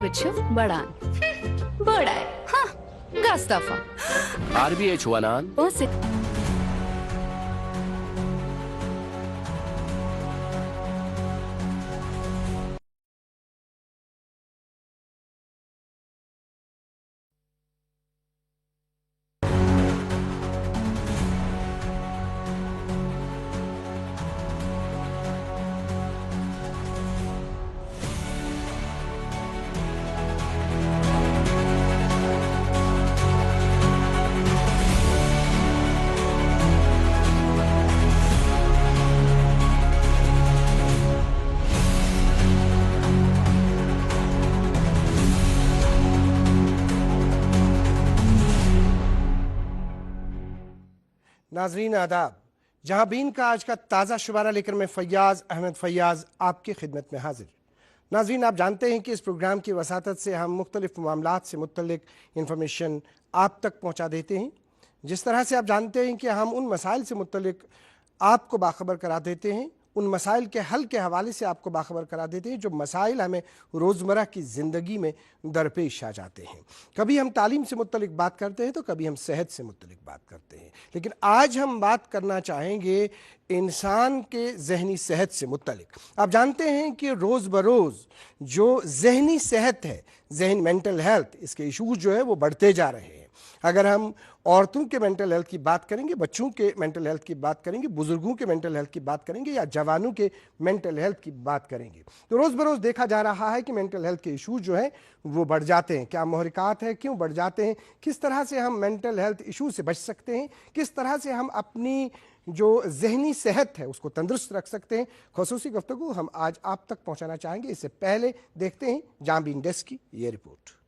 Bıçıv baran. Baray. Ha. Gastafa. RBA Chuanan. Bose. नाजरीन आदाब, जहां बीन का आज का ताज़ा शुमारा लेकर मैं फैयाज़ अहमद फैयाज़ आपकी खिदमत में हाजिर। नाजरीन, आप जानते हैं कि इस प्रोग्राम की वसातत से हम मुख्तलिफ मामलात से मुतल्लिक इंफॉर्मेशन आप तक पहुँचा देते हैं। जिस तरह से आप जानते हैं कि हम उन मसाइल से मुतल्लिक आपको बाखबर करा देते हैं, उन मसाइल के हल के हवाले से आपको बाखबर करा देते हैं जो मसाइल हमें रोज़मर्रा की ज़िंदगी में दरपेश आ जाते हैं। कभी हम तालीम से मुतल्लिक बात करते हैं तो कभी हम सेहत से मुतल्लिक बात करते हैं, लेकिन आज हम बात करना चाहेंगे इंसान के जहनी सेहत से मुतल्लिक। आप जानते हैं कि रोज़ बरोज़ जो जहनी सेहत है, जहन मेंटल हेल्थ, इसके इशूज़ जो है वो बढ़ते जा रहे हैं। अगर हम औरतों के मेंटल हेल्थ की बात करेंगे, बच्चों के मेंटल हेल्थ की बात करेंगे, बुजुर्गों के मेंटल हेल्थ की बात करेंगे या जवानों के मेंटल हेल्थ की बात करेंगे, तो रोज़ बरोज़ देखा जा रहा है कि मेंटल हेल्थ के इशूज़ जो हैं वो बढ़ जाते हैं। क्या महरिकात है, क्यों बढ़ जाते हैं, किस तरह से हम मेंटल हेल्थ इशू से बच सकते हैं, किस तरह से हम अपनी जो जहनी सेहत है उसको तंदुरुस्त रख सकते हैं, ख़ुसूसी गुफ्तगू हम आज आप तक पहुँचाना चाहेंगे। इससे पहले देखते हैं जांबीन डेस्क की ये रिपोर्ट।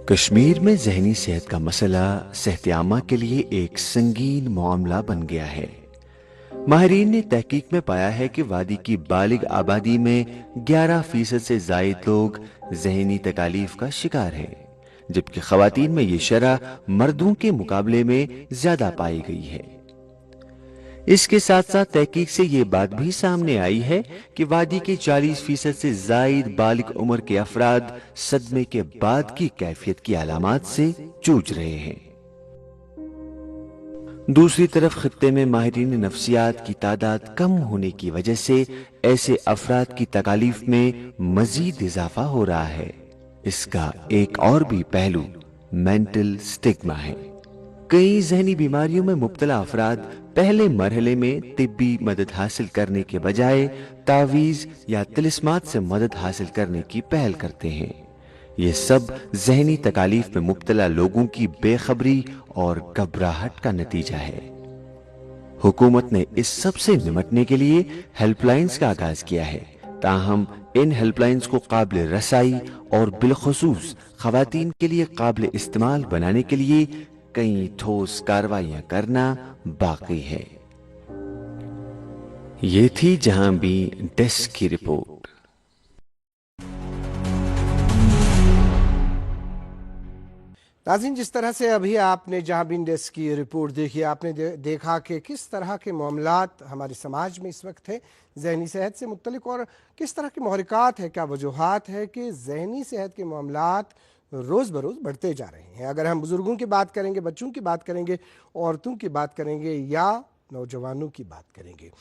कश्मीर में जहनी सेहत का मसला सेहत-ए-आमा के लिए एक संगीन मामला बन गया है। माहिरीन ने तहकीक में पाया है कि वादी की बालिग आबादी में 11% से जायद लोग जहनी तकालीफ का शिकार हैं, जबकि खवातीन में ये शरह मर्दों के मुकाबले में ज्यादा पाई गई है। इसके साथ साथ तहकीक से ये बात भी सामने आई है कि वादी के 40% से जायद बालिग उम्र के अफराद सदमे के बाद की कैफियत की अलामात से जूझ रहे हैं। दूसरी तरफ खित्ते में माहिरीन नफ्सियात की तादाद कम होने की वजह से ऐसे अफराद की तकालीफ में मजीद इजाफा हो रहा है। इसका एक और भी पहलू मेंटल स्टिग्मा है। कई जहनी बीमारियों में मुब्तला अफराद पहले मरहले में तिब्बी मदद हासिल करने के बजाय तावीज़ या तिलिस्मात से मदद हासिल करने की पहल करते हैं। ये सब जहनी तकालीफ में मुब्तला लोगों की बेखबरी और घबराहट का नतीजा है। हुकूमत ने इस सब से निमटने के लिए हेल्पलाइंस का आगाज किया है, ताहम इन हेल्पलाइंस को काबिल रसाई और बिलखुसूस खवातीन के लिए काबिल इस्तेमाल बनाने के लिए कई ठोस कार्रवाइयां करना बाकी है। ये थी जहां भी डेस्क की रिपोर्ट। नाज़रीन, जिस तरह से अभी आपने जहां बिन डेस्क की रिपोर्ट देखी, आपने देखा कि किस तरह के मामलात हमारे समाज में इस वक्त है जहनी सेहत से मुतल्लिक और किस तरह के महरिकात है, क्या वजूहात है कि जहनी सेहत के मामलात रोज़ बरोज़ बढ़ते जा रहे हैं। अगर हम बुज़ुर्गों की बात करेंगे, बच्चों की बात करेंगे, औरतों की बात करेंगे या नौजवानों की बात करेंगे,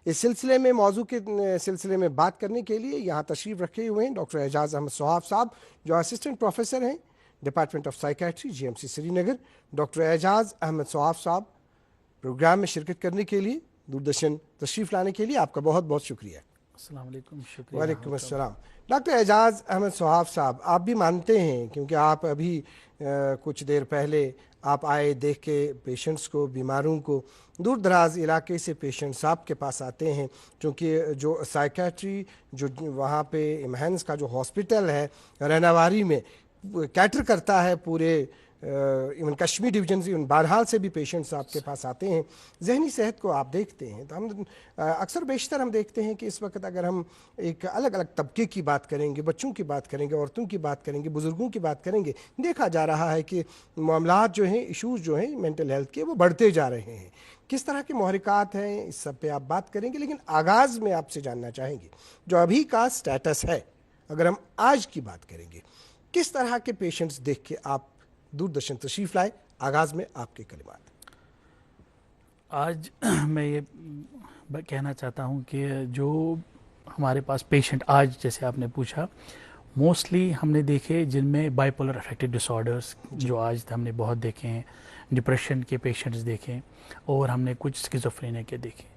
इस सिलसिले में मौजू के सिलसिले में बात करने के लिए यहाँ तशरीफ़ रखे हुए हैं डॉक्टर एजाज़ अहमद सोहाब साहब, जो असिस्टेंट प्रोफेसर हैं department of psychiatry, GMC Srinagar. Doctor Ejaz Ahmad Sohab sahab, program में शिरकत करने के लिए, दूरदर्शन तशरीफ़ लाने के लिए आपका बहुत बहुत शुक्रिया। अस्सलाम वालेकुम। शुक्रिया। वालेकुम अस्सलाम। डॉक्टर एजाज़ अहमद सोहाब साहब, आप भी मानते हैं, क्योंकि आप अभी कुछ देर पहले आप आए, देख के पेशेंट्स को, बीमारों को, दूर दराज इलाके से पेशेंट्स आपके पास आते हैं, क्योंकि जो साइकेट्री जो वहाँ पे इमहंस का जो हॉस्पिटल है रहनावारी में कैटर करता है पूरे इवन कश्मीर डिवीजन से, इवन बहरहाल से भी पेशेंट्स आपके पास आते हैं। जहनी सेहत को आप देखते हैं तो हम अक्सर बेशतर हम देखते हैं कि इस वक्त अगर हम एक अलग अलग तबके की बात करेंगे, बच्चों की बात करेंगे, औरतों की बात करेंगे, बुज़ुर्गों की बात करेंगे, देखा जा रहा है कि मामलात जो हैं, इशूज़ जो हैं मेंटल हेल्थ के, वो बढ़ते जा रहे हैं। किस तरह के महरिकात हैं, इस सब पे आप बात करेंगे, लेकिन आगाज़ में आपसे जानना चाहेंगे जो अभी का स्टेटस है, अगर हम आज की बात करेंगे, किस तरह के पेशेंट्स देख के आप दूरदर्शन तशरीफ़ लाए? आगाज़ में आपके कलिमात। आज मैं ये कहना चाहता हूँ कि जो हमारे पास पेशेंट आज, जैसे आपने पूछा, मोस्टली हमने देखे जिनमें बाइपोलर अफेक्टिव डिसऑर्डर्स जो आज हमने बहुत देखे हैं, डिप्रेशन के पेशेंट्स देखे और हमने कुछ स्किज़ोफ्रेनिया के देखे।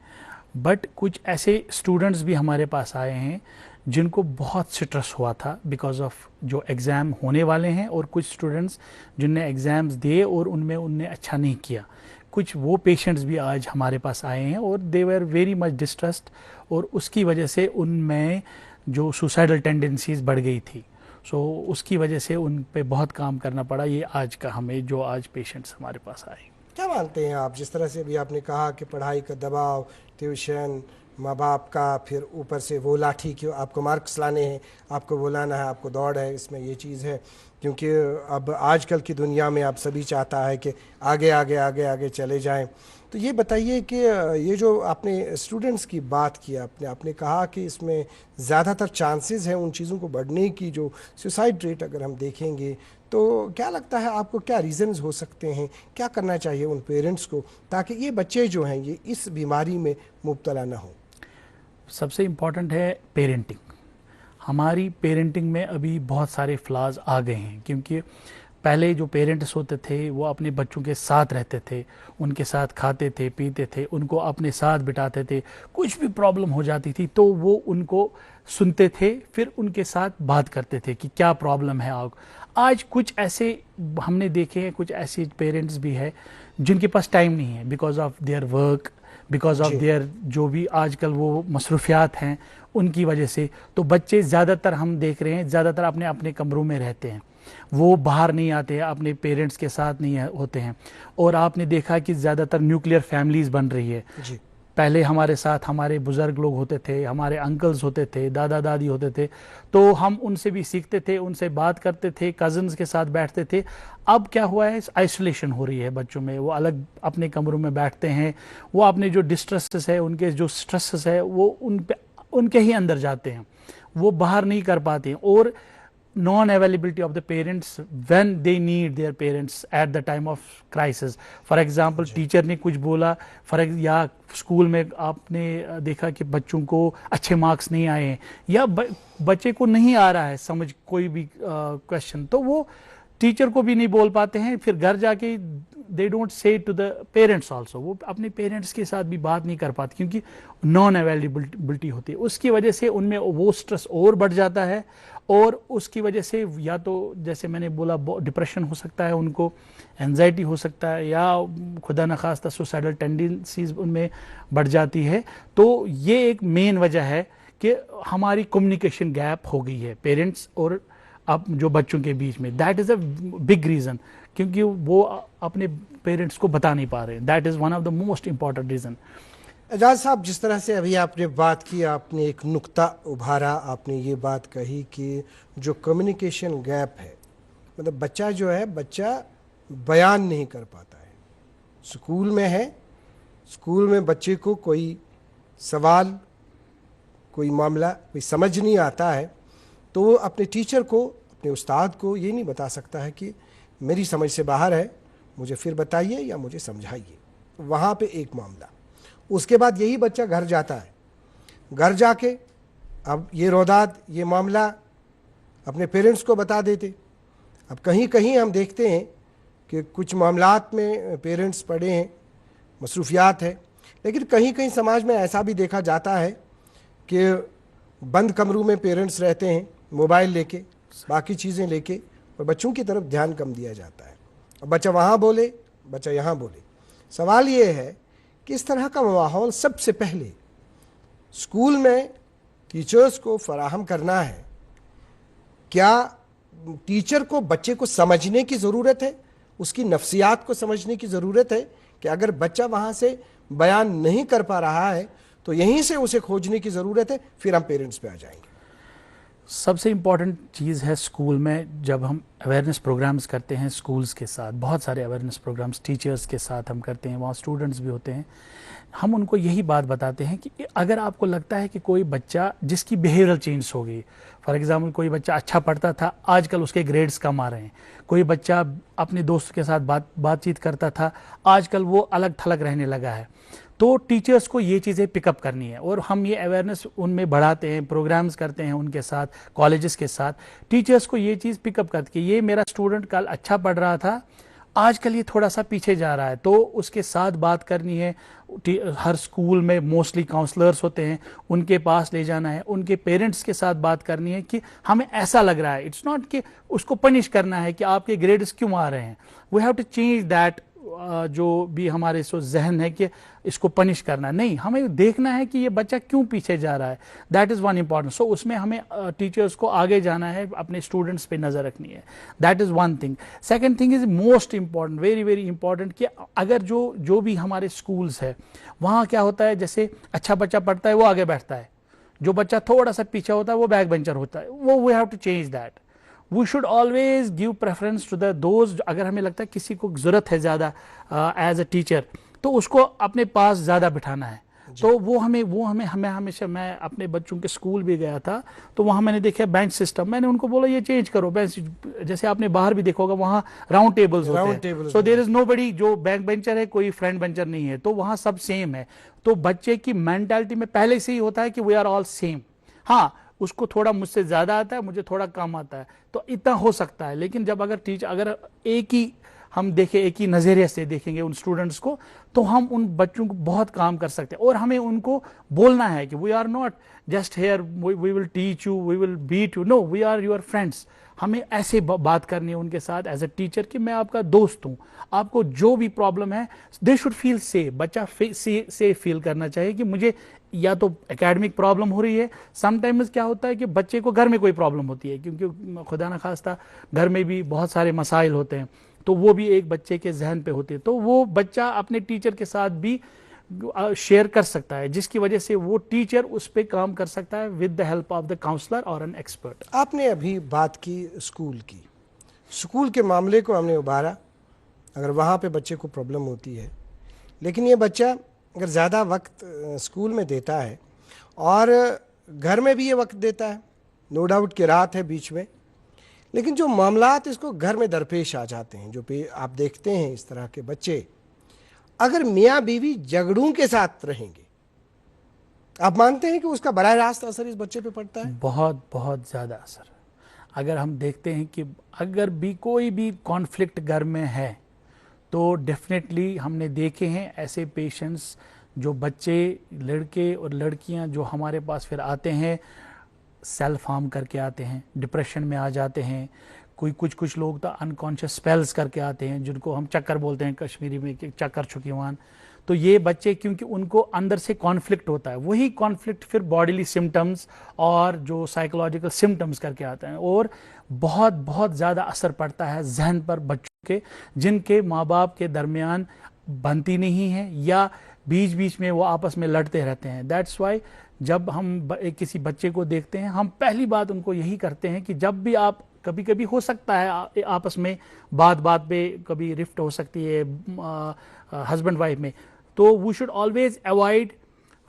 बट कुछ ऐसे स्टूडेंट्स भी हमारे पास आए हैं जिनको बहुत स्ट्रेस हुआ था बिकॉज ऑफ जो एग्ज़ाम होने वाले हैं, और कुछ स्टूडेंट्स जिनने एग्ज़ाम्स दिए और उनमें उनने अच्छा नहीं किया। कुछ वो पेशेंट्स भी आज हमारे पास आए हैं और दे वर वेरी मच डिस्ट्रेस्ड, और उसकी वजह से उनमें जो सुसाइडल टेंडेंसीज बढ़ गई थी। सो उसकी वजह से उन पे बहुत काम करना पड़ा। ये आज का हमें जो आज पेशेंट्स हमारे पास आए। क्या मानते हैं आप, जिस तरह से अभी आपने कहा कि पढ़ाई का दबाव, ट्यूशन, माँ बाप का, फिर ऊपर से वो लाठी कि आपको मार्क्स लाने हैं, आपको वो लाना है, आपको दौड़ है, इसमें ये चीज़ है, क्योंकि अब आजकल की दुनिया में आप सभी चाहता है कि आगे आगे आगे आगे चले जाएं। तो ये बताइए कि ये जो आपने स्टूडेंट्स की बात की, आपने कहा कि इसमें ज़्यादातर चांसेस हैं उन चीज़ों को बढ़ने की, जो सुसाइड रेट अगर हम देखेंगे, तो क्या लगता है आपको, क्या रीज़न्स हो सकते हैं, क्या करना चाहिए उन पेरेंट्स को ताकि ये बच्चे जो हैं ये इस बीमारी में मुब्तला ना हों? सबसे इम्पॉर्टेंट है पेरेंटिंग। हमारी पेरेंटिंग में अभी बहुत सारे फ्लॉज आ गए हैं, क्योंकि पहले जो पेरेंट्स होते थे वो अपने बच्चों के साथ रहते थे, उनके साथ खाते थे, पीते थे, उनको अपने साथ बिठाते थे। कुछ भी प्रॉब्लम हो जाती थी तो वो उनको सुनते थे, फिर उनके साथ बात करते थे कि क्या प्रॉब्लम है आपको। आज कुछ ऐसे हमने देखे हैं, कुछ ऐसे पेरेंट्स भी हैं जिनके पास टाइम नहीं है because of their work, because of their जो भी आजकल वो मसरूफियात हैं उनकी वजह से। तो बच्चे ज़्यादातर हम देख रहे हैं ज़्यादातर अपने अपने कमरों में रहते हैं, वो बाहर नहीं आते हैं, अपने पेरेंट्स के साथ नहीं होते हैं। और आपने देखा कि ज़्यादातर न्यूक्लियर फैमिलीज़ बन रही है जी। पहले हमारे साथ हमारे बुज़ुर्ग लोग होते थे, हमारे अंकल्स होते थे, दादा दादी होते थे, तो हम उनसे भी सीखते थे, उनसे बात करते थे, कज़न्स के साथ बैठते थे। अब क्या हुआ है, आइसोलेशन हो रही है बच्चों में, वो अलग अपने कमरों में बैठते हैं, वो अपने जो डिस्ट्रेसेस है, उनके जो स्ट्रेसेस है, वो उनके ही अंदर जाते हैं, वो बाहर नहीं कर पाते हैं। और non availability of the parents when they need their parents at the time of crisis. For example, teacher ने कुछ बोला, या स्कूल में आपने देखा कि बच्चों को अच्छे मार्क्स नहीं आए हैं, या बच्चे को नहीं आ रहा है समझ कोई भी क्वेश्चन, तो वो टीचर को भी नहीं बोल पाते हैं, फिर घर जाके they don't say to the parents also, वो अपने पेरेंट्स के साथ भी बात नहीं कर पाते क्योंकि नॉन अवेलेबिलिटी होती है। उसकी वजह से उनमें वो स्ट्रेस और बढ़ जाता है, और उसकी वजह से या तो जैसे मैंने बोला डिप्रेशन हो सकता है, उनको एंजाइटी हो सकता है, या खुदा न खास्ता सुसाइडल टेंडेंसीज उनमें बढ़ जाती है। तो ये एक मेन वजह है कि हमारी कम्युनिकेशन गैप हो गई है पेरेंट्स और अब जो बच्चों के बीच में। That is a big reason, क्योंकि वो अपने पेरेंट्स को बता नहीं पा रहे। That is one of the most important reason. Ejaz sahab, जिस तरह से अभी आपने बात की, आपने एक नुक्ता उभारा, आपने ये बात कही कि जो कम्युनिकेशन गैप है, मतलब बच्चा जो है, बच्चा बयान नहीं कर पाता है। स्कूल में है, स्कूल में बच्चे को कोई सवाल, कोई मामला, कोई समझ नहीं आता है, तो वो अपने टीचर को, अपने उस्ताद को ये नहीं बता सकता है कि मेरी समझ से बाहर है, मुझे फिर बताइए या मुझे समझाइए। वहाँ पे एक मामला। उसके बाद यही बच्चा घर जाता है, घर जाके अब ये रौदाद, ये मामला अपने पेरेंट्स को बता देते। अब कहीं कहीं हम देखते हैं कि कुछ मामलात में पेरेंट्स पड़े हैं, मसरूफियात है, लेकिन कहीं कहीं समाज में ऐसा भी देखा जाता है कि बंद कमरों में पेरेंट्स रहते हैं, मोबाइल लेके, बाकी चीज़ें लेके, और बच्चों की तरफ ध्यान कम दिया जाता है। अब बच्चा वहाँ बोले, बच्चा यहाँ बोले। सवाल ये है कि इस तरह का माहौल सबसे पहले स्कूल में टीचर्स को फराहम करना है। क्या टीचर को बच्चे को समझने की ज़रूरत है उसकी नफ्सियात को समझने की ज़रूरत है कि अगर बच्चा वहाँ से बयान नहीं कर पा रहा है तो यहीं से उसे खोजने की ज़रूरत है, फिर हम पेरेंट्स पे आ जाएंगे। सबसे इम्पॉर्टेंट चीज़ है स्कूल में जब हम अवेयरनेस प्रोग्राम्स करते हैं स्कूल्स के साथ, बहुत सारे अवेयरनेस प्रोग्राम्स टीचर्स के साथ हम करते हैं, वहाँ स्टूडेंट्स भी होते हैं। हम उनको यही बात बताते हैं कि अगर आपको लगता है कि कोई बच्चा जिसकी बिहेवियरल चेंज हो गई, फॉर एग्जांपल कोई बच्चा अच्छा पढ़ता था, आजकल उसके ग्रेड्स कम आ रहे हैं, कोई बच्चा अपने दोस्त के साथ बातचीत करता था, आजकल वो अलग थलग रहने लगा है, तो टीचर्स को ये चीज़ें पिकअप करनी है और हम ये अवेयरनेस उनमें बढ़ाते हैं, प्रोग्राम्स करते हैं उनके साथ, कॉलेजेस के साथ। टीचर्स को ये चीज़ पिकअप करती है कि ये मेरा स्टूडेंट कल अच्छा पढ़ रहा था, आजकल ये थोड़ा सा पीछे जा रहा है, तो उसके साथ बात करनी है। हर स्कूल में मोस्टली काउंसलर्स होते हैं, उनके पास ले जाना है, उनके पेरेंट्स के साथ बात करनी है कि हमें ऐसा लग रहा है। इट्स नॉट कि उसको पनिश करना है कि आपके ग्रेड्स क्यों आ रहे हैं, we have to change that जो भी हमारे सो जहन है कि इसको पनिश करना, नहीं, हमें देखना है कि ये बच्चा क्यों पीछे जा रहा है। That is one important. So उसमें हमें टीचर्स को आगे जाना है, अपने स्टूडेंट्स पे नज़र रखनी है। That is one thing. Second thing is most important, very very important, कि अगर जो भी हमारे स्कूल्स है वहाँ क्या होता है, जैसे अच्छा बच्चा पढ़ता है वो आगे बैठता है, जो बच्चा थोड़ा सा पीछे होता है वो बैक बेंचर होता है, वो we have to change that. We should always give preference to the those, अगर हमें लगता है किसी को ज़रूरत है ज़्यादा एज अ टीचर, तो उसको अपने पास ज़्यादा बिठाना है। तो वो हमें हमेशा, मैं अपने बच्चों के स्कूल भी गया था तो वहाँ मैंने देखा बेंच सिस्टम, मैंने उनको बोला ये चेंज करो बेंच, जैसे आपने बाहर भी देखा होगा वहाँ राउंड टेबल्स होते हैं, सो देयर इज नोबडी जो बैक बेंचर है, कोई फ्रंट बेंचर नहीं है, तो वहाँ सब सेम है। तो बच्चे की मेंटालिटी में पहले से ही होता है कि वी आर ऑल सेम। हाँ, उसको थोड़ा मुझसे ज़्यादा आता है, मुझे थोड़ा कम आता है, तो इतना हो सकता है। लेकिन जब अगर टीचर, अगर एक ही हम देखें, एक ही नज़रिए से देखेंगे उन स्टूडेंट्स को, तो हम उन बच्चों को बहुत काम कर सकते हैं। और हमें उनको बोलना है कि we are not just here, we will teach you, we will beat you, no, we are your friends. हमें ऐसे बात करनी है उनके साथ एज ए टीचर कि मैं आपका दोस्त हूँ, आपको जो भी प्रॉब्लम है, दे शुड फील सेफ। बच्चा सेफ फील करना चाहिए कि मुझे या तो एकेडमिक प्रॉब्लम हो रही है, समटाइम्स क्या होता है कि बच्चे को घर में कोई प्रॉब्लम होती है, क्योंकि खुदा न खास्ता घर में भी बहुत सारे मसाइल होते हैं, तो वो भी एक बच्चे के जहन पे होते हैं, तो वो बच्चा अपने टीचर के साथ भी शेयर कर सकता है, जिसकी वजह से वो टीचर उस पर काम कर सकता है with the help of the counsellor और एन एक्सपर्ट। आपने अभी बात की स्कूल की, स्कूल के मामले को हमने उभारा, अगर वहाँ पे बच्चे को प्रॉब्लम होती है, लेकिन ये बच्चा अगर ज़्यादा वक्त स्कूल में देता है और घर में भी ये वक्त देता है, नो डाउट कि रात है बीच में, लेकिन जो मामलात इसको घर में दरपेश आ जाते हैं, जो आप देखते हैं इस तरह के बच्चे, अगर मियाँ बीवी झगड़ों के साथ रहेंगे, आप मानते हैं कि उसका बराह रास्त असर इस बच्चे पे पड़ता है? बहुत बहुत ज़्यादा असर। अगर हम देखते हैं कि अगर भी कोई भी कॉन्फ्लिक्ट घर में है, तो डेफिनेटली हमने देखे हैं ऐसे पेशेंट्स, जो बच्चे, लड़के और लड़कियां जो हमारे पास फिर आते हैं, सेल्फ हार्म करके आते हैं, डिप्रेशन में आ जाते हैं, कुछ लोग तो अनकॉन्शियस स्पेल्स करके आते हैं, जिनको हम चक्कर बोलते हैं कश्मीरी में, चक्कर छुकीवान। तो ये बच्चे, क्योंकि उनको अंदर से कॉन्फ्लिक्ट होता है, वही कॉन्फ्लिक्ट फिर बॉडीली सिम्टम्स और जो साइकोलॉजिकल सिम्टम्स करके आते हैं, और बहुत बहुत ज़्यादा असर पड़ता है जहन पर बच्चों के, जिनके माँ बाप के दरमियान बनती नहीं है या बीच बीच में वो आपस में लड़ते रहते हैं। दैट्स वाई जब हम किसी बच्चे को देखते हैं, हम पहली बात उनको यही करते हैं कि जब भी आप, कभी कभी हो सकता है आपस में बात पे कभी रिफ्ट हो सकती है हस्बैंड वाइफ में, तो we should always avoid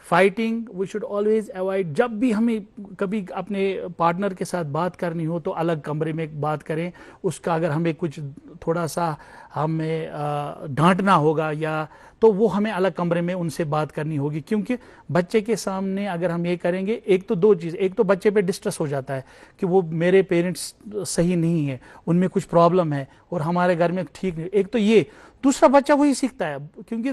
fighting, we should always avoid, जब भी हमें कभी अपने पार्टनर के साथ बात करनी हो तो अलग कमरे में बात करें। उसका अगर हमें कुछ थोड़ा सा हमें डांटना होगा या, तो वो हमें अलग कमरे में उनसे बात करनी होगी, क्योंकि बच्चे के सामने अगर हम ये करेंगे, एक तो दो चीज़, एक तो बच्चे पे डिस्ट्रेस हो जाता है कि वो मेरे पेरेंट्स सही नहीं है, उनमें कुछ प्रॉब्लम है और हमारे घर में ठीक नहीं, एक तो ये, दूसरा बच्चा वही सीखता है, क्योंकि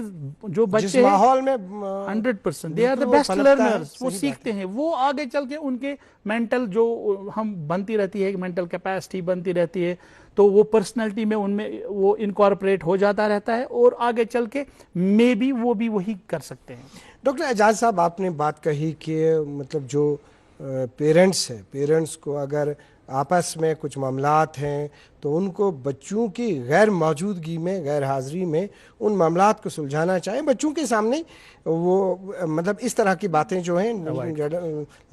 जो बच्चे माहौल में 100% they are the best learners, वो सीखते हैं, वो आगे चल के उनके मेंटल जो हम बनती रहती है, मेंटल कैपेसिटी बनती रहती है, तो वो पर्सनैलिटी में उनमें वो इनकॉर्पोरेट हो जाता रहता है और आगे चल के मे बी वो भी वही कर सकते हैं। डॉक्टर एजाज साहब, आपने बात कही कि मतलब जो पेरेंट्स है, पेरेंट्स को अगर आपस में कुछ मामलात हैं तो उनको बच्चों की गैर मौजूदगी में, गैर हाज़िरी में उन मामलात को सुलझाना चाहिए। बच्चों के सामने वो मतलब इस तरह की बातें जो हैं,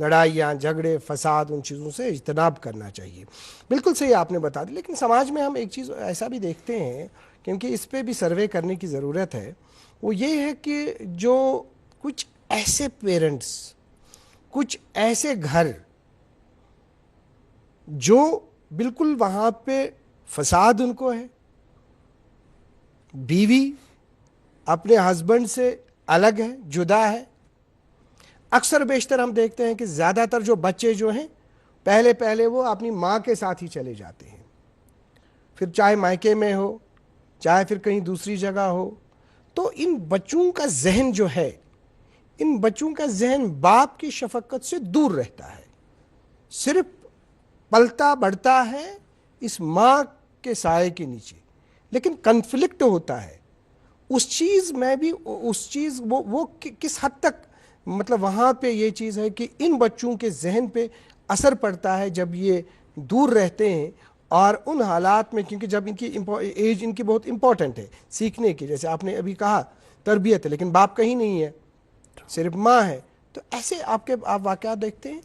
लड़ाइयाँ, झगड़े, फसाद, उन चीज़ों से इज्तनाब करना चाहिए। बिल्कुल सही आपने बता दी। लेकिन समाज में हम एक चीज़ ऐसा भी देखते हैं, क्योंकि इस पर भी सर्वे करने की ज़रूरत है, वो ये है कि जो कुछ ऐसे पेरेंट्स, कुछ ऐसे घर जो बिल्कुल वहाँ पे फसाद उनको है, बीवी अपने हस्बैंड से अलग है, जुदा है। अक्सर बेशतर हम देखते हैं कि ज़्यादातर जो बच्चे जो हैं पहले पहले वो अपनी माँ के साथ ही चले जाते हैं, फिर चाहे मायके में हो, चाहे फिर कहीं दूसरी जगह हो। तो इन बच्चों का जहन जो है, इन बच्चों का जहन बाप की शफकत से दूर रहता है, सिर्फ पलता बढ़ता है इस माँ के साए के नीचे। लेकिन कन्फ्लिक्ट होता है उस चीज़ में भी, उस चीज़ वो किस हद तक, मतलब वहाँ पे ये चीज़ है कि इन बच्चों के जहन पे असर पड़ता है जब ये दूर रहते हैं और उन हालात में, क्योंकि जब इनकी एज इनकी बहुत इंपॉर्टेंट है सीखने की, जैसे आपने अभी कहा तरबियत है, लेकिन बाप कहीं नहीं है, सिर्फ माँ है। तो ऐसे आप वाक़यात देखते हैं?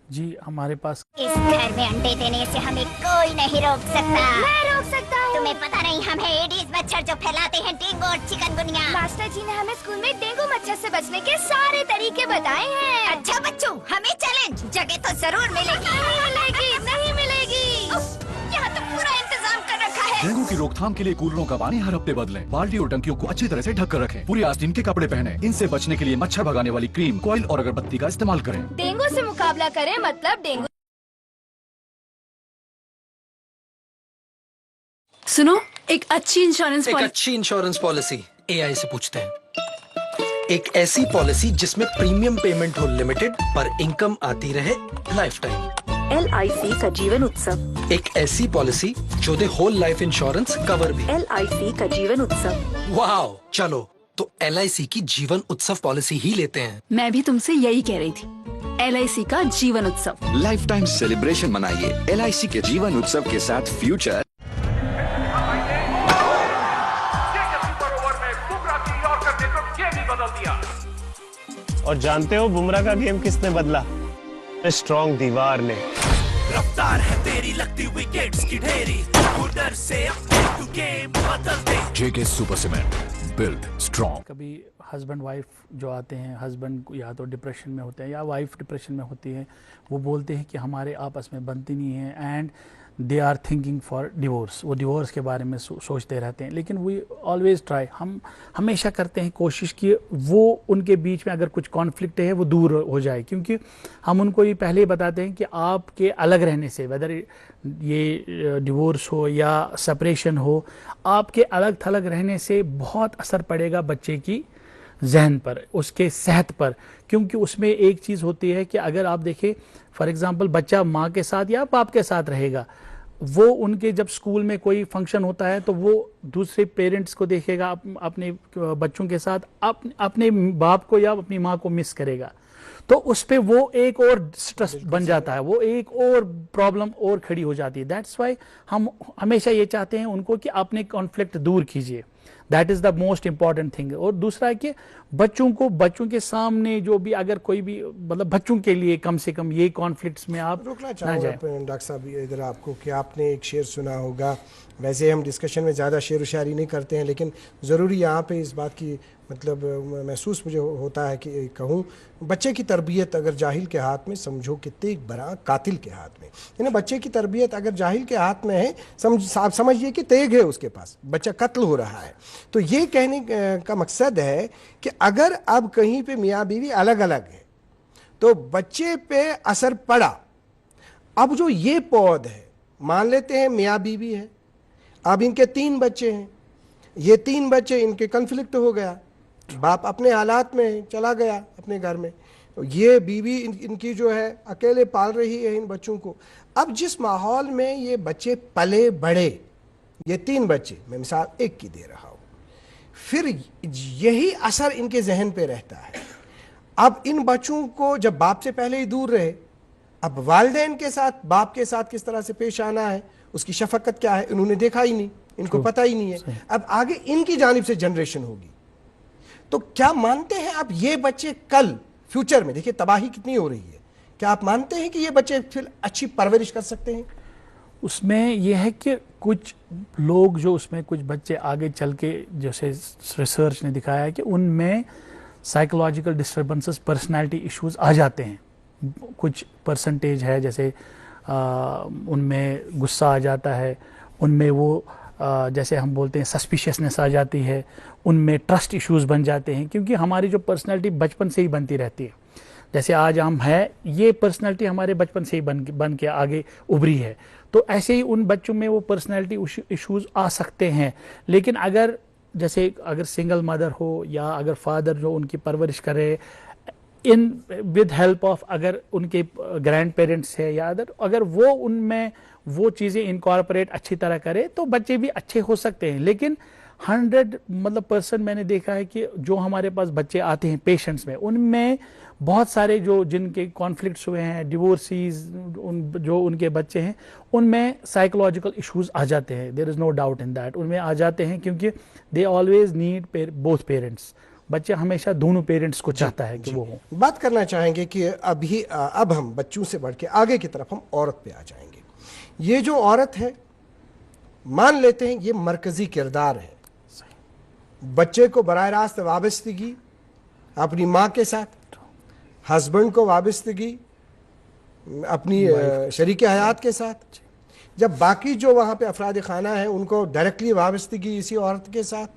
जी, हमारे पास इस घर में अंडे देने से हमें कोई नहीं रोक सकता। मैं रोक सकता हूँ। तुम्हें पता नहीं हम हैं एडीज मच्छर जो फैलाते हैं डेंगू और चिकनगुनिया। मास्टर जी ने हमें स्कूल में डेंगू मच्छर से बचने के सारे तरीके बताए हैं। अच्छा बच्चों, हमें चैलेंज, जगह तो जरूर मिलेगी। नहीं मिलेगी। यहाँ तो पूरा इंतजाम कर रखा है। डेंगू की रोकथाम के लिए कूलरों का पानी हर हफ्ते बदलें। बाल्टी और टंकियों को अच्छी तरह से ढक कर रखें। पूरी आस्तीन के कपड़े पहने। इनसे बचने के लिए मच्छर भगाने वाली क्रीम, कॉइल और अगरबत्ती का इस्तेमाल करें। डेंगू से मुकाबला करें, मतलब डेंगू। सुनो, एक अच्छी इंश्योरेंस पॉलिसी एआई से पूछते हैं। एक ऐसी पॉलिसी जिसमें प्रीमियम पेमेंट हो लिमिटेड पर इनकम आती रहे लाइफ टाइम। LIC का जीवन उत्सव। एक ऐसी पॉलिसी जो दे होल लाइफ इंश्योरेंस कवर भी। LIC का जीवन उत्सव। वाह, चलो तो LIC की जीवन उत्सव पॉलिसी ही लेते हैं। मैं भी तुमसे यही कह रही थी, LIC का जीवन उत्सव। लाइफ टाइम सेलिब्रेशन मनाइए LIC के जीवन उत्सव के साथ। फ्यूचर और जानते हो बुमराह का गेम किसने बदला? स्ट्रॉन्ग दीवार ने। रफ्तार है तेरी लगती विकेट्स की ढेरी, उधर से अपने गेम बदल दे। JK super cement, build strong. कभी हस्बैंड वाइफ जो आते हैं, हस्बैंड या तो डिप्रेशन में होते हैं या वाइफ डिप्रेशन में होती है, वो बोलते हैं कि हमारे आपस में बनती नहीं है and they are thinking for divorce. वो डिवोर्स के बारे में सोचते रहते हैं। लेकिन वी ऑलवेज ट्राई, हम हमेशा करते हैं कोशिश कि वो उनके बीच में अगर कुछ कॉन्फ्लिक्ट है वो दूर हो जाए, क्योंकि हम उनको ये पहले ही बताते हैं कि आपके अलग रहने से, वेदर ये डिवोर्स हो या सेपरेशन हो, आपके अलग थलग रहने से बहुत असर पड़ेगा बच्चे की जहन पर, उसके सेहत पर। क्योंकि उसमें एक चीज़ होती है कि अगर आप देखें फॉर एग्जांपल, बच्चा माँ के साथ या बाप के साथ रहेगा, वो उनके जब स्कूल में कोई फंक्शन होता है तो वो दूसरे पेरेंट्स को देखेगा अपने बच्चों के साथ, अपने बाप को या अपनी माँ को मिस करेगा, तो उस पर वो एक और स्ट्रेस बन जाता है, वो एक और प्रॉब्लम और खड़ी हो जाती है। दैट्स वाई हम हमेशा ये चाहते हैं उनको कि अपने कॉन्फ्लिक्ट दूर कीजिए। That is the most important thing. और दूसरा है कि बच्चों के सामने जो भी अगर कोई भी, मतलब बच्चों के लिए कम से कम ये कॉन्फ्लिक्ट्स में आप रुकना चाहूँगा डॉक्टर साहब इधर आपको, कि आपने एक शेर सुना होगा, वैसे हम डिस्कशन में ज़्यादा शेर व शायरी नहीं करते हैं, लेकिन ज़रूरी यहाँ पे इस बात की मतलब महसूस मुझे होता है कि कहूँ, बच्चे की तरबियत अगर जाहिल के हाथ में, समझो कि तेग बरा कातिल के हाथ में। यानी बच्चे की तरबियत अगर जाहिल के हाथ में है, आप समझिए कि तेग है उसके पास, बच्चा कत्ल हो रहा है। तो ये कहने का मकसद है कि अगर अब कहीं पे मियाँ बीवी अलग अलग है तो बच्चे पे असर पड़ा। अब जो ये पौध है, मान लेते हैं मियाँ बीवी है, अब इनके 3 बच्चे हैं, ये 3 बच्चे इनके कन्फ्लिक्ट हो गया, बाप अपने हालात में चला गया अपने घर में, ये बीवी इनकी जो है अकेले पाल रही है इन बच्चों को। अब जिस माहौल में ये बच्चे पले बड़े, ये 3 बच्चे, मैं मिसाल एक की दे रहा हूँ, फिर यही असर इनके जहन पे रहता है। अब इन बच्चों को जब बाप से पहले ही दूर रहे, अब वालिदैन के साथ, बाप के साथ किस तरह से पेश आना है, उसकी शफकत क्या है, इन्होंने देखा ही नहीं, इनको पता ही नहीं है। अब आगे इनकी जानिब से जनरेशन होगी। तो क्या मानते हैं आप ये बच्चे कल फ्यूचर में, देखिए तबाही कितनी हो रही है, क्या आप मानते हैं कि ये बच्चे फिर अच्छी परवरिश कर सकते हैं? उसमें यह है कि कुछ लोग जो उसमें कुछ बच्चे आगे चल के, जैसे रिसर्च ने दिखाया है कि उनमें साइकोलॉजिकल डिस्टर्बेंसेस, पर्सनालिटी इश्यूज आ जाते हैं। कुछ परसेंटेज है, जैसे उनमें गुस्सा आ जाता है, उनमें वो जैसे हम बोलते हैं सस्पिशियसनेस आ जाती है, उनमें ट्रस्ट इश्यूज बन जाते हैं, क्योंकि हमारी जो पर्सनालिटी बचपन से ही बनती रहती है। जैसे आज हम हैं, ये पर्सनालिटी हमारे बचपन से ही बन के आगे उभरी है। तो ऐसे ही उन बच्चों में वो पर्सनालिटी इश्यूज आ सकते हैं। लेकिन अगर जैसे अगर सिंगल मदर हो या अगर फादर जो उनकी परवरिश करे इन विद हेल्प ऑफ अगर उनके ग्रैंड पेरेंट्स है या अगर वो उनमें वो चीज़ें इनकॉर्पोरेट अच्छी तरह करे तो बच्चे भी अच्छे हो सकते हैं। लेकिन 100% मैंने देखा है कि जो हमारे पास बच्चे आते हैं पेशेंट्स में, उनमें बहुत सारे जो जिनके कॉन्फ्लिक्ट्स हुए हैं, डिवोर्सीज, जो उनके बच्चे हैं, उनमें साइकोलॉजिकल इश्यूज आ जाते हैं। There is no doubt in that, उनमें आ जाते हैं, क्योंकि they always need both parents. बच्चे हमेशा दोनों पेरेंट्स को चाहता है कि वो हो। बात करना चाहेंगे कि अब हम बच्चों से बढ़ के आगे की तरफ हम औरत पे आ जाएंगे। ये जो औरत है, मान लेते हैं ये मरकजी किरदार है, बच्चे को बराह रास्त वाबस्तगी अपनी माँ के साथ, हस्बैंड को वाबस्तगी अपनी शरीक हयात के साथ, जब बाकी जो वहाँ पे अफराद खाना है उनको डायरेक्टली वाबस्तगी इसी औरत के साथ।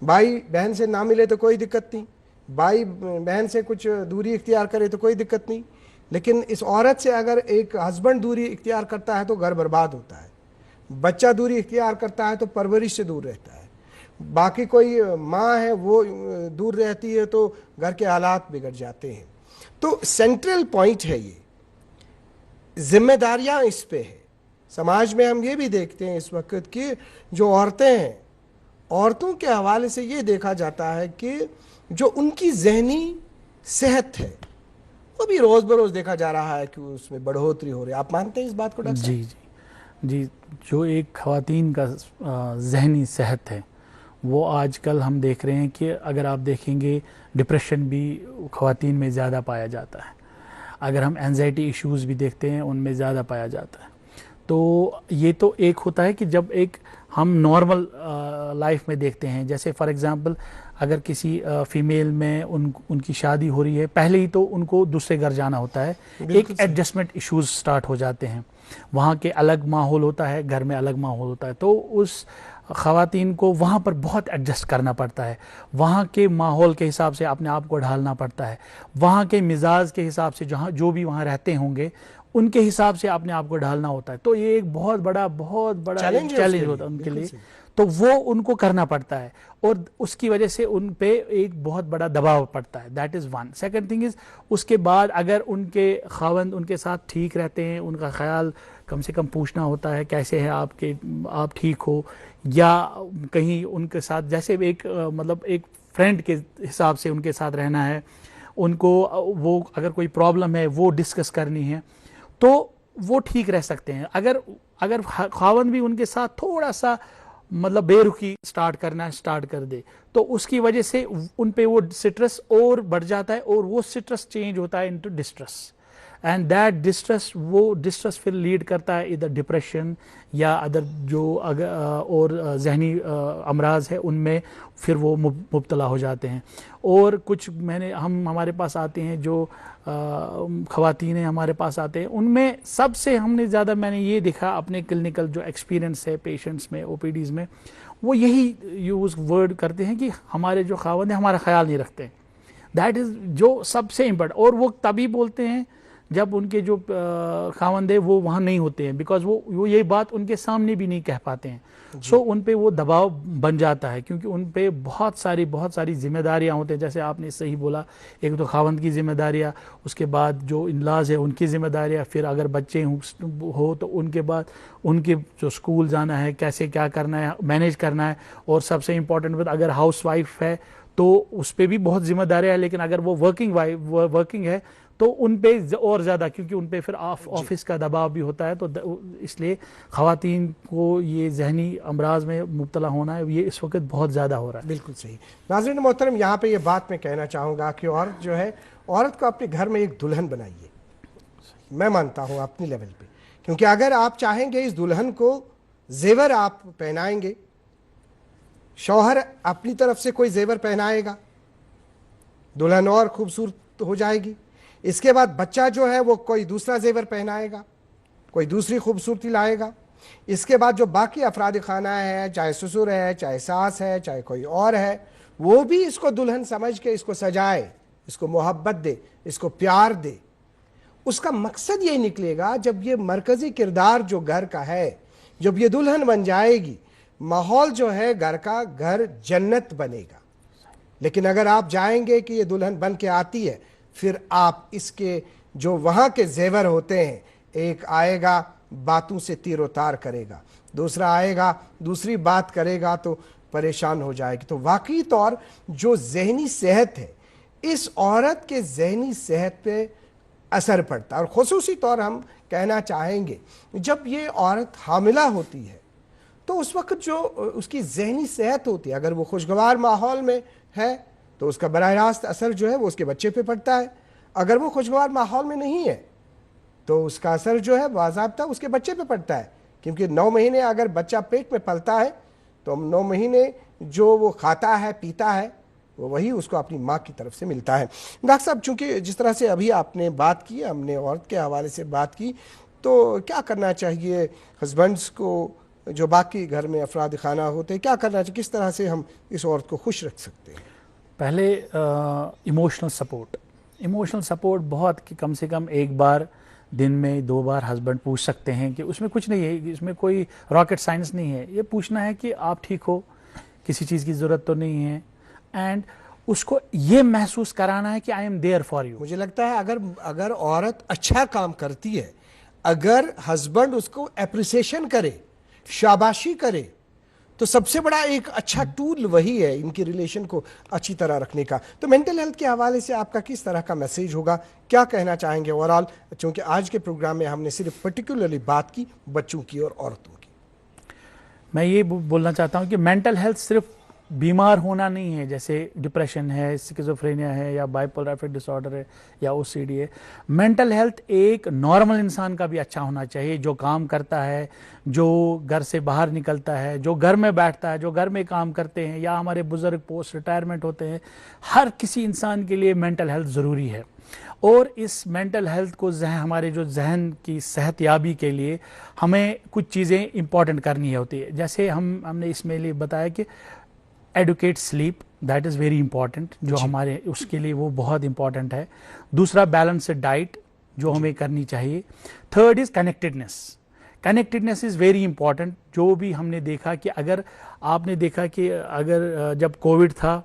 भाई बहन से ना मिले तो कोई दिक्कत नहीं, भाई बहन से कुछ दूरी इख्तियार करे तो कोई दिक्कत नहीं, लेकिन इस औरत से अगर एक हस्बैंड दूरी इख्तियार करता है तो घर बर्बाद होता है, बच्चा दूरी इख्तियार करता है तो परवरिश से दूर रहता है, बाकी कोई माँ है वो दूर रहती है तो घर के हालात बिगड़ जाते हैं। तो सेंट्रल पॉइंट है ये, जिम्मेदारियां इस पे है। समाज में हम ये भी देखते हैं इस वक्त कि जो औरतें हैं, औरतों के हवाले से ये देखा जाता है कि जो उनकी जहनी सेहत है वो भी रोज़ बरोज़ देखा जा रहा है कि उसमें बढ़ोतरी हो रही है। आप मानते हैं इस बात को डॉक्टर साहब? जी, जो एक ख़वातीन का जहनी सेहत है वो आजकल हम देख रहे हैं कि अगर आप देखेंगे डिप्रेशन भी ख़वातीन में ज़्यादा पाया जाता है, अगर हम एंजाइटी इश्यूज़ भी देखते हैं उनमें ज़्यादा पाया जाता है। तो ये तो एक होता है कि जब एक हम नॉर्मल लाइफ में देखते हैं, जैसे फॉर एग्जांपल अगर किसी फीमेल में उनकी शादी हो रही है, पहले ही तो उनको दूसरे घर जाना होता है, एक एडजस्टमेंट इश्यूज स्टार्ट हो जाते हैं, वहाँ के अलग माहौल होता है, घर में अलग माहौल होता है, तो उस ख़वातीन को वहाँ पर बहुत एडजस्ट करना पड़ता है, वहाँ के माहौल के हिसाब से अपने आप को ढालना पड़ता है, वहाँ के मिजाज के हिसाब से जहाँ जो भी वहाँ रहते होंगे उनके हिसाब से अपने आप को ढालना होता है। तो ये एक बहुत बड़ा चैलेंज होता है उनके लिए, तो वो उनको करना पड़ता है और उसकी वजह से उन पे एक बहुत बड़ा दबाव पड़ता है। That is one. Second thing is, उसके बाद अगर उनके खावंद उनके साथ ठीक रहते हैं, उनका ख्याल कम से कम पूछना होता है कैसे है आप ठीक हो, या कहीं उनके साथ जैसे एक फ्रेंड के हिसाब से उनके साथ रहना है, उनको वो अगर कोई प्रॉब्लम है वो डिस्कस करनी है, तो वो ठीक रह सकते हैं। अगर खावंद भी उनके साथ थोड़ा सा बेरुखी स्टार्ट कर दे तो उसकी वजह से उन पे वो स्ट्रेस और बढ़ जाता है और वो स्ट्रेस चेंज होता है into distress, and that distress फिर लीड करता है इधर डिप्रेशन या अदर जो और जहनी अमराज है उनमें फिर वो मुब्तला हो जाते हैं। और कुछ हमारे पास आते हैं जो ख़वातीन हमारे पास आते हैं, उनमें सबसे हमने ज़्यादा मैंने ये देखा अपने क्लिनिकल जो एक्सपीरियंस है पेशेंट्स में, ओपीडीज़ में, वो यही यूज़ वर्ड करते हैं कि हमारे जो खावंद है हमारा ख्याल नहीं रखते। दैट इज़ जो सबसे इम्पोर्टेंट, और वो तभी बोलते हैं जब उनके जो खावंद है वो वहाँ नहीं होते हैं, बिकॉज वो ये बात उनके सामने भी नहीं कह पाते हैं। सो उन पे वो दबाव बन जाता है, क्योंकि उन पे बहुत सारी जिम्मेदारियाँ होती हैं। जैसे आपने सही बोला, एक तो खावंद की जिम्मेदारियाँ, उसके बाद जो इनलाज है उनकी जिम्मेदारियाँ, फिर अगर बच्चे हो तो उनके बाद उनके जो स्कूल जाना है, कैसे क्या करना है, मैनेज करना है, और सबसे इम्पोर्टेंट बात अगर हाउस वाइफ है तो उस पर भी बहुत जिम्मेदारियाँ है। लेकिन अगर वो वर्किंग है तो उन पे और ज़्यादा, क्योंकि उन पे फिर ऑफिस का दबाव भी होता है, तो इसलिए ख़वातीन को ये जहनी अमराज में मुब्तला होना है ये इस वक्त बहुत ज़्यादा हो रहा है। बिल्कुल सही। नाज़रीन मोहतरम, यहाँ पे ये बात मैं कहना चाहूँगा कि औरत जो है, औरत को अपने घर में एक दुल्हन बनाइए, मैं मानता हूँ अपनी लेवल पे, क्योंकि अगर आप चाहेंगे इस दुल्हन को जेवर आप पहनाएंगे, शौहर अपनी तरफ से कोई जेवर पहनाएगा, दुल्हन और खूबसूरत हो जाएगी। इसके बाद बच्चा जो है वो कोई दूसरा जेवर पहनाएगा, कोई दूसरी खूबसूरती लाएगा। इसके बाद जो बाकी अफराद खाना है, चाहे ससुर है, चाहे सास है, चाहे कोई और है, वो भी इसको दुल्हन समझ के इसको सजाए, इसको मोहब्बत दे, इसको प्यार दे। उसका मकसद ये निकलेगा, जब ये मरकज़ी किरदार जो घर का है, जब ये दुल्हन बन जाएगी, माहौल जो है घर का, घर जन्नत बनेगा। लेकिन अगर आप जाएंगे कि ये दुल्हन बन के आती है, फिर आप इसके जो वहाँ के जेवर होते हैं, एक आएगा बातों से तीरो तार करेगा, दूसरा आएगा दूसरी बात करेगा तो परेशान हो जाएगी। तो वाकई तौर जो जहनी सेहत है, इस औरत के जहनी सेहत पे असर पड़ता है। और ख़ुसूसी तौर हम कहना चाहेंगे, जब ये औरत हामिला होती है तो उस वक्त जो उसकी जहनी सेहत होती है, अगर वो खुशगवार माहौल में है तो उसका बराह रास्त असर जो है वो उसके बच्चे पे पड़ता है। अगर वो खुशगवार माहौल में नहीं है तो उसका असर जो है बाज़ाब्ता उसके बच्चे पे पड़ता है, क्योंकि 9 महीने अगर बच्चा पेट में पलता है तो 9 महीने जो वो खाता है पीता है वो वही उसको अपनी माँ की तरफ से मिलता है। डॉक्टर साहब, चूँकि जिस तरह से अभी आपने बात की, हमने औरत के हवाले से बात की, तो क्या करना चाहिए हस्बैंड्स को, जो बाकी घर में अफराद खाना होते हैं, क्या करना चाहिए, किस तरह से हम इस औरत को खुश रख सकते हैं? पहले इमोशनल सपोर्ट बहुत, कि कम से कम एक बार दिन में 2 बार हस्बैंड पूछ सकते हैं कि उसमें कुछ नहीं है, इसमें कोई रॉकेट साइंस नहीं है। ये पूछना है कि आप ठीक हो, किसी चीज़ की ज़रूरत तो नहीं है, एंड उसको ये महसूस कराना है कि I am there for you. मुझे लगता है अगर औरत अच्छा काम करती है, अगर हस्बैंड उसको एप्रिसिएशन करे, शाबाशी करे, तो सबसे बड़ा एक अच्छा टूल वही है इनकी रिलेशन को अच्छी तरह रखने का। तो मेंटल हेल्थ के हवाले से आपका किस तरह का मैसेज होगा, क्या कहना चाहेंगे ओवरऑल, क्योंकि आज के प्रोग्राम में हमने सिर्फ पर्टिकुलरली बात की बच्चों की और औरतों की। मैं ये बोलना चाहता हूँ कि मेंटल हेल्थ सिर्फ बीमार होना नहीं है, जैसे डिप्रेशन है, स्किज़ोफ्रेनिया है, या बाइपोलर अफेक्ट डिसऑर्डर है, या ओसीडी है। मेंटल हेल्थ एक नॉर्मल इंसान का भी अच्छा होना चाहिए, जो काम करता है, जो घर से बाहर निकलता है, जो घर में बैठता है, जो घर में काम करते हैं, या हमारे बुजुर्ग पोस्ट रिटायरमेंट होते हैं। हर किसी इंसान के लिए मेंटल हेल्थ ज़रूरी है। और इस मेंटल हेल्थ को हमारे जो जहन की सेहत याबी के लिए हमें कुछ चीज़ें इंपॉर्टेंट करनी होती है। जैसे हमने इसमें लिए बताया कि adequate sleep, that is very important, जो हमारे उसके लिए वो बहुत इंपॉर्टेंट है। दूसरा बैलेंस्ड डाइट जो हमें करनी चाहिए। Third is connectedness is very important. जो भी हमने देखा कि अगर आपने देखा कि अगर जब कोविड था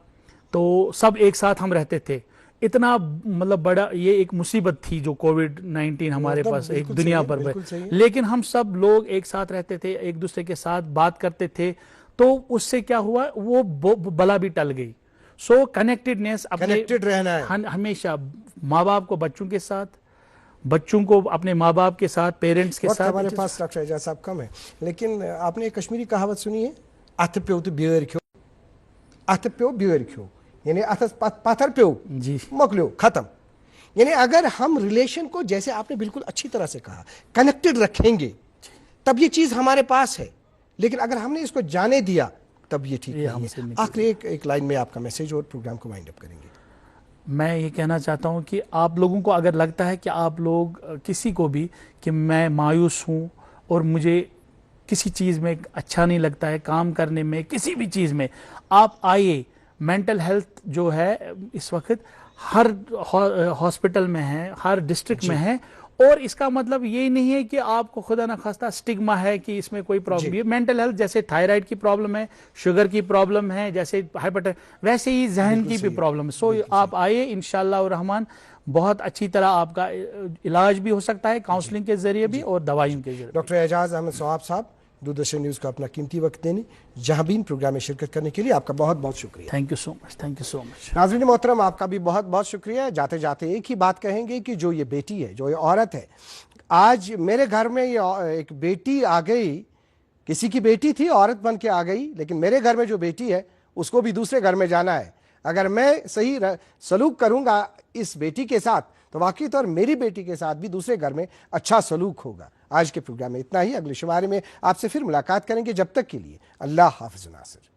तो सब एक साथ हम रहते थे, इतना मतलब बड़ा ये एक मुसीबत थी जो कोविड-19 हमारे पास एक दुनिया भर में, लेकिन हम सब लोग एक साथ रहते थे, एक दूसरे के साथ बात करते थे, तो उससे क्या हुआ, वो बला भी टल गई। सो कनेक्टेडनेस, कनेक्टेड रहना है हमेशा, माँ बाप को बच्चों के साथ, बच्चों को अपने माँ बाप के साथ, पेरेंट्स के साथ। हमारे पास डॉक्टर एजाज साहब कम है, लेकिन आपने एक कश्मीरी कहावत सुनी है, अथ प्यो तो ब्योर क्यों, अथ प्यो ब्योर क्यों, यानी अथ पाथर प्यो जी मोकलो, खत्म। यानी अगर हम रिलेशन को, जैसे आपने बिल्कुल अच्छी तरह से कहा, कनेक्टेड रखेंगे तब ये चीज़ हमारे पास है, लेकिन अगर हमने इसको जाने दिया तब ये ठीक नहीं है। आखिरी एक लाइन में आपका मैसेज और प्रोग्राम को वाइंड अप करेंगे। मैं ये कहना चाहता हूँ कि आप लोगों को अगर लगता है कि आप लोग किसी को भी कि मैं मायूस हूँ और मुझे किसी चीज़ में अच्छा नहीं लगता है, काम करने में, किसी भी चीज़ में, आप आइए। मेंटल हेल्थ जो है इस वक्त हर हॉस्पिटल में है, हर डिस्ट्रिक्ट में है, और इसका मतलब ये नहीं है कि आपको खुदा ना खास्ता स्टिग्मा है कि इसमें कोई प्रॉब्लम है। मेंटल हेल्थ जैसे थायराइड की प्रॉब्लम है, शुगर की प्रॉब्लम है, जैसे हाइपरटेंशन, वैसे ही जहन की भी प्रॉब्लम है। सो आप आइए, इंशाअल्लाह रहमान बहुत अच्छी तरह आपका इलाज भी हो सकता है, काउंसलिंग के जरिए भी और दवाइयों के जरिए। डॉक्टर एजाज अहमद स्वाब साहब, दूरदर्शन न्यूज़ को अपना कीमती वक्त देने, जहांबीन प्रोग्राम में शिरकत करने के लिए आपका बहुत बहुत शुक्रिया। Thank you so much, thank you so much. नाज़रीन मोहतरम, आपका भी बहुत बहुत शुक्रिया। जाते जाते एक ही बात कहेंगे कि जो ये बेटी है, जो ये औरत है, आज मेरे घर में ये एक बेटी आ गई, किसी की बेटी थी, औरत बन के आ गई, लेकिन मेरे घर में जो बेटी है उसको भी दूसरे घर में जाना है। अगर मैं सही सलूक करूंगा इस बेटी के साथ, तो वाकई तौर मेरी बेटी के साथ भी दूसरे घर में अच्छा सलूक होगा। आज के प्रोग्राम में इतना ही। अगले शुमारे में आपसे फिर मुलाकात करेंगे। जब तक के लिए अल्लाह हाफिज नासिर।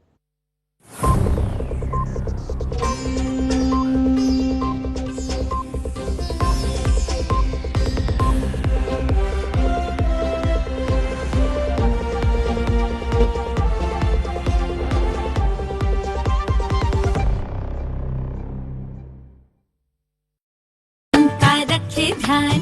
रखे ध्यान